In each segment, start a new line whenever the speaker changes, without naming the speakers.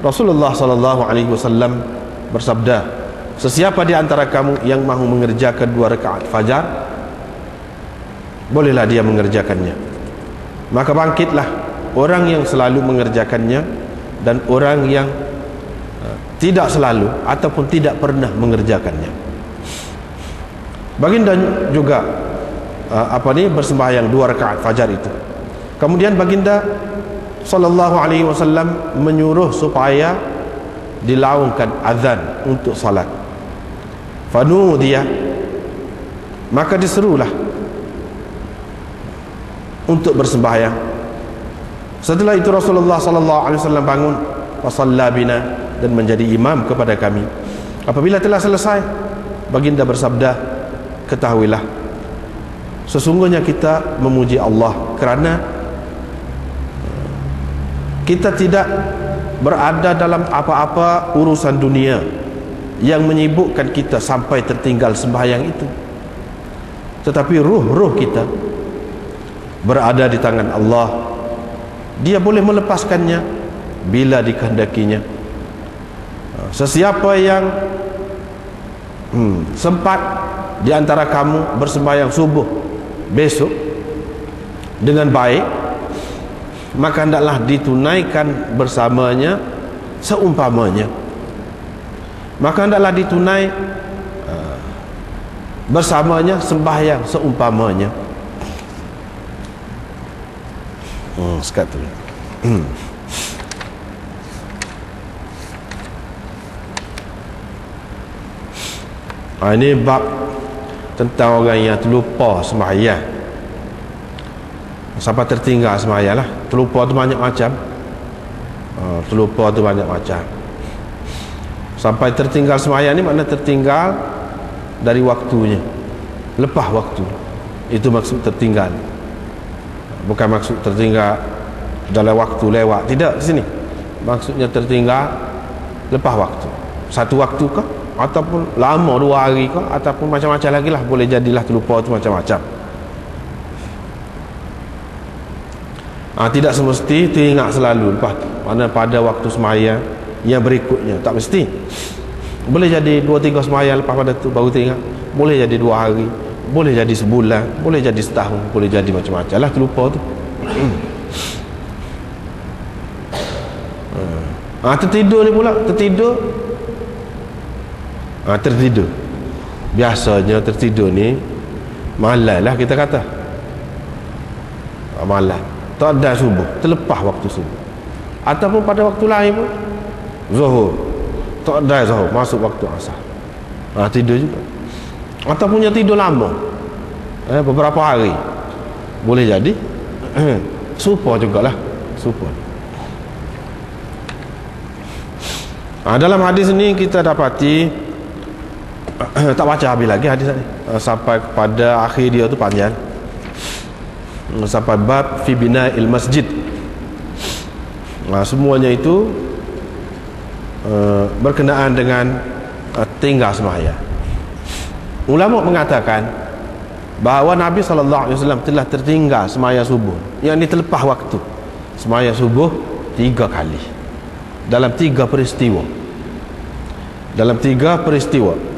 Rasulullah sallallahu alaihi wasallam bersabda, sesiapa di antara kamu yang mahu mengerjakan 2 rakaat fajar, bolehlah dia mengerjakannya. Maka bangkitlah orang yang selalu mengerjakannya dan orang yang tidak selalu ataupun tidak pernah mengerjakannya. Baginda juga bersembahyang 2 rakaat fajar itu. Kemudian baginda sallallahu alaihi wasallam menyuruh supaya dilaungkan azan untuk salat. Fanudiya, maka diserulah untuk bersembahyang. Setelah itu Rasulullah sallallahu alaihi wasallam bangun, wa shalla bina, dan menjadi imam kepada kami. Apabila telah selesai, baginda bersabda, ketahuilah sesungguhnya kita memuji Allah kerana kita tidak berada dalam apa-apa urusan dunia yang menyibukkan kita sampai tertinggal sembahyang itu, tetapi ruh kita berada di tangan Allah. Dia boleh melepaskannya bila dikehendakinya. Sesiapa yang sempat di antara kamu bersembahyang subuh besok dengan baik, maka hendaklah ditunaikan bersamanya seumpamanya. Maka hendaklah ditunai bersamanya sembahyang seumpamanya. Sekat tu. Ini bab tentang orang yang terlupa sembahyang, sampai tertinggal sembahyang lah. Terlupa tu banyak macam. Terlupa tu banyak macam. Sampai tertinggal sembahyang ni makna tertinggal dari waktunya, lepas waktu. Itu maksud tertinggal. Bukan maksud tertinggal dalam waktu lewat, tidak di sini. Maksudnya tertinggal lepas waktu. Satu waktu kah, ataupun lama 2 hari kah, ataupun macam-macam lagi lah. Boleh jadilah terlupa tu macam-macam. Tidak semesti teringat selalu lepas tu. Mana pada waktu sembahyang yang berikutnya, tak mesti. Boleh jadi 2-3 sembahyang lepas pada tu baru teringat. Boleh jadi 2 hari, boleh jadi sebulan, boleh jadi setahun, boleh jadi macam-macam lah terlupa tu. Tertidur ni pula, tertidur. Tertidur. Biasanya tertidur ni malam lah kita kata. Malam. Tak ada subuh, terlepas waktu subuh. Ataupun pada waktu lain pun, zuhur, tak ada zuhur, masuk waktu asar. Tidur juga. Ataupun yang tidur lama, beberapa hari, boleh jadi serupa jugalah, serupa. Dalam hadis ini kita dapati tak baca habis lagi hadis ni, sampai kepada akhir dia tu panjang, sampai bab fi bina'il masjid. Semuanya itu berkenaan dengan tinggal sembahyang. Ulama mengatakan bahawa Nabi SAW telah tertinggal sembahyang subuh, yang ini terlepas waktu sembahyang subuh 3 kali dalam 3 peristiwa. Dalam 3 peristiwa.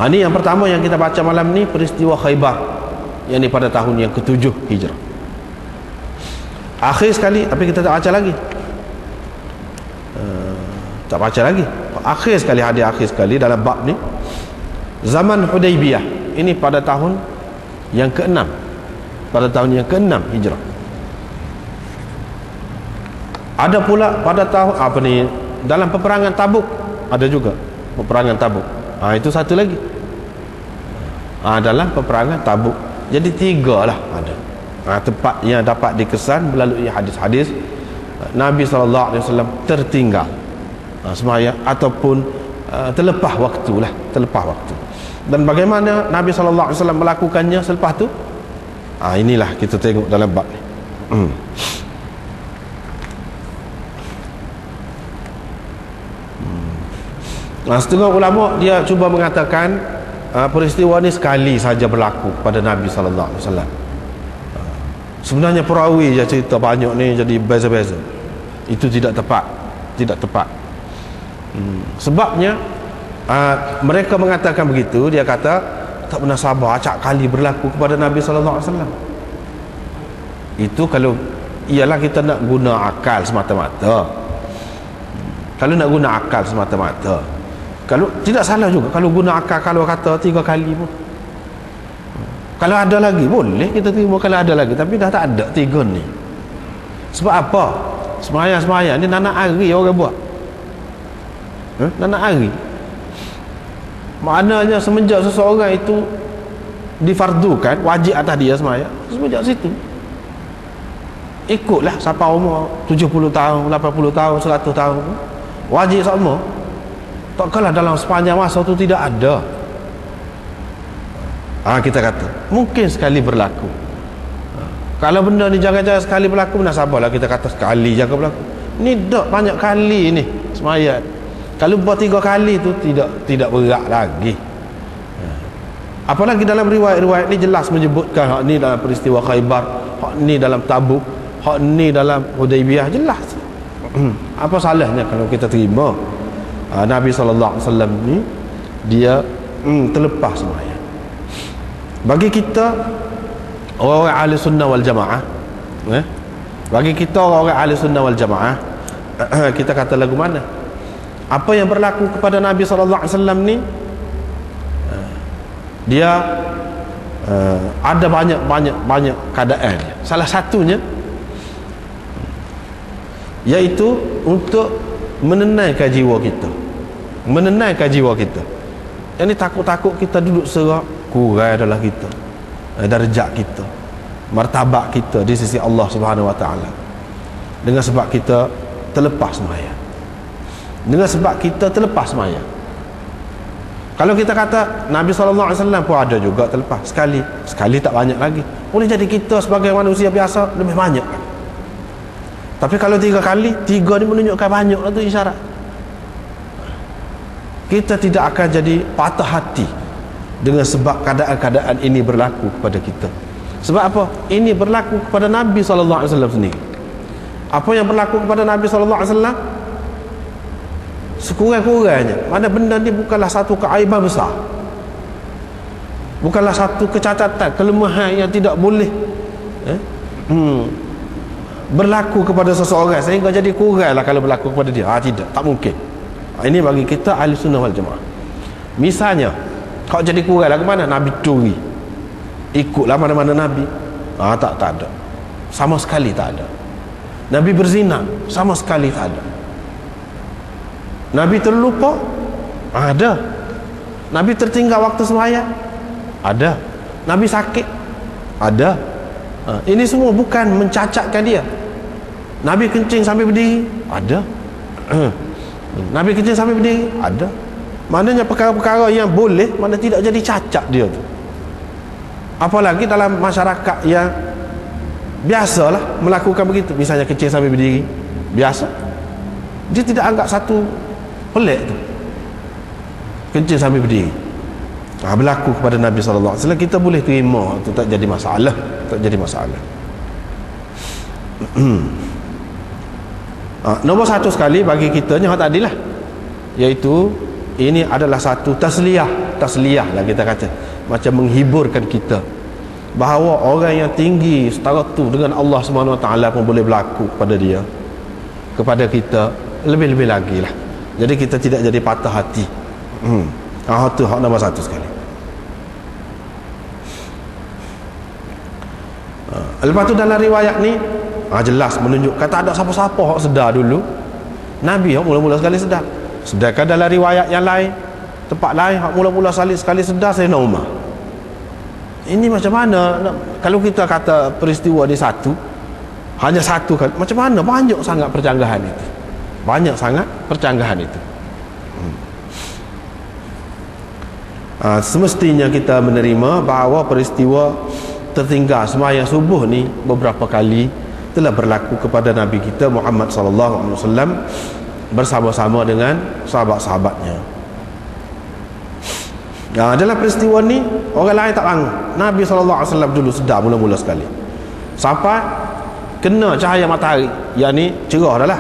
Ini yang pertama yang kita baca malam ni, peristiwa Khaybar, yang ini pada tahun yang ke-7 Hijrah. Akhir sekali, tapi kita tak baca lagi. Tak baca lagi. Akhir sekali, hadis akhir sekali dalam bab ni, zaman Hudaybiyah. Ini pada tahun yang ke-6. Pada tahun yang ke-6 Hijrah. Ada pula pada tahun dalam peperangan Tabuk, ada juga peperangan Tabuk. Itu satu lagi. Dalam peperangan Tabuk. Jadi 3 lah ada. Tempat yang dapat dikesan melalui hadis-hadis Nabi SAW tertinggal sembahyang ataupun terlepas waktu lah, terlepas waktu. Dan bagaimana Nabi SAW melakukannya selepas tu, inilah kita tengok dalam bab ni. Setengah ulama dia cuba mengatakan peristiwa ni sekali saja berlaku pada Nabi SAW. Sebenarnya perawi je cerita banyak ni, jadi beza-beza. Itu tidak tepat, tidak tepat. Sebabnya mereka mengatakan begitu. Dia kata tak pernah sabar acak kali berlaku kepada Nabi sallallahu alaihi wasallam. Itu kalau ialah kita nak guna akal semata-mata. Kalau nak guna akal semata-mata, kalau tidak salah juga kalau guna akal, kalau kata 3 kali pun. Kalau ada lagi boleh kita terima, kalau ada lagi, tapi dah tak ada 3 ni. Sebab apa? Semayang ni nanak hari orang buat. Nanak hari. Maknanya semenjak seseorang itu difardukan wajib atas dia semayang, semenjak situ ikutlah siapa umur 70 tahun, 80 tahun, 100 tahun, wajib sama. Tak kalah dalam sepanjang masa tu tidak ada. Kita kata mungkin sekali berlaku. Kalau benda ni jangan-jangan sekali berlaku, nak sabarlah kita kata sekali jangan berlaku. Ni dak banyak kali ni semayang. Kalau buat 3 kali tu tidak berat lagi. Apalagi dalam riwayat-riwayat ni jelas menyebutkan hak ni dalam peristiwa Khaybar, hak ni dalam Tabuk, hak ni dalam Hudaibiyah, jelas. Apa salahnya kalau kita terima Nabi sallallahu alaihi wasallam ni dia terlepas semayang. Bagi kita orang-orang ahli sunnah wal jamaah, bagi kita orang-orang ahli sunnah wal jamaah, kita kata lagu mana? Apa yang berlaku kepada Nabi sallallahu alaihi wasallam ni, dia ada banyak keadaan. Salah satunya iaitu untuk menenangkan jiwa kita. Menenangkan jiwa kita. Yang ni takut-takut kita duduk serak, kurang adalah kita, darjat kita, martabat kita di sisi Allah Subhanahu Wa Taala, dengan sebab kita terlepas sembahyang, dengan sebab kita terlepas sembahyang. Kalau kita kata Nabi SAW pun ada juga terlepas sekali tak banyak lagi, boleh jadi kita sebagai manusia biasa lebih banyak. Tapi kalau 3 kali, 3 ni menunjukkan banyak lah, tu isyarat. Kita tidak akan jadi patah hati dengan sebab keadaan-keadaan ini berlaku kepada kita. Sebab apa? Ini berlaku kepada Nabi SAW sendiri. Apa yang berlaku kepada Nabi SAW, sekurang-kurangnya, mana benda ni bukanlah satu keaiban besar, bukanlah satu kecacatan, kelemahan yang tidak boleh berlaku kepada seseorang sehingga jadi kuranglah kalau berlaku kepada dia. Tidak, tak mungkin. Ini bagi kita ahli sunnah wal jamaah. Misalnya kalau jadi kuranglah ke mana? Nabi curi, ikutlah mana-mana Nabi, tak ada, sama sekali tak ada. Nabi berzina, sama sekali tak ada. Nabi terlupa, ada. Nabi tertinggal waktu sembahyang, ada. Nabi sakit, ada. Ini semua bukan mencacatkan dia. Nabi kencing sambil berdiri, ada. Nabi kencing sambil berdiri, ada. Maknanya perkara-perkara yang boleh, mana tidak jadi cacat dia tu. Apalagi dalam masyarakat yang biasalah melakukan begitu, misalnya kencing sambil berdiri, biasa. Dia tidak anggap satu pelik tu, kencing sambil berdiri. Berlaku kepada Nabi SAW, kita boleh terima, itu tak jadi masalah, tak jadi masalah. Nombor 1 sekali bagi kita ni tadilah, iaitu ini adalah satu tasliyah lah kita kata, macam menghiburkan kita bahawa orang yang tinggi setara tu dengan Allah SWT pun boleh berlaku kepada dia, kepada kita, lebih-lebih lagi lah. Jadi kita tidak jadi patah hati. Itu hak nombor 1 sekali. Lepas tu dalam riwayat ni jelas menunjukkan tak ada siapa-siapa hak sedar dulu. Nabi hak mula-mula sekali sedar. Sedangkan dalam riwayat yang lain, tempat lain, hak mula-mula sekali sedar Sayyidina Umar. Ini macam mana kalau kita kata peristiwa ni satu, hanya satu kan, macam mana banyak sangat percanggahan itu, banyak sangat percanggahan itu. Semestinya kita menerima bahawa peristiwa tertinggal sembahyang subuh ni beberapa kali telah berlaku kepada Nabi kita Muhammad sallallahu alaihi wasallam bersama-sama dengan sahabat-sahabatnya. Dalam peristiwa ni orang lain tak bangun, Nabi sallallahu alaihi wasallam dulu sedar mula-mula sekali, sampai kena cahaya matahari, yang ni cerah dah lah.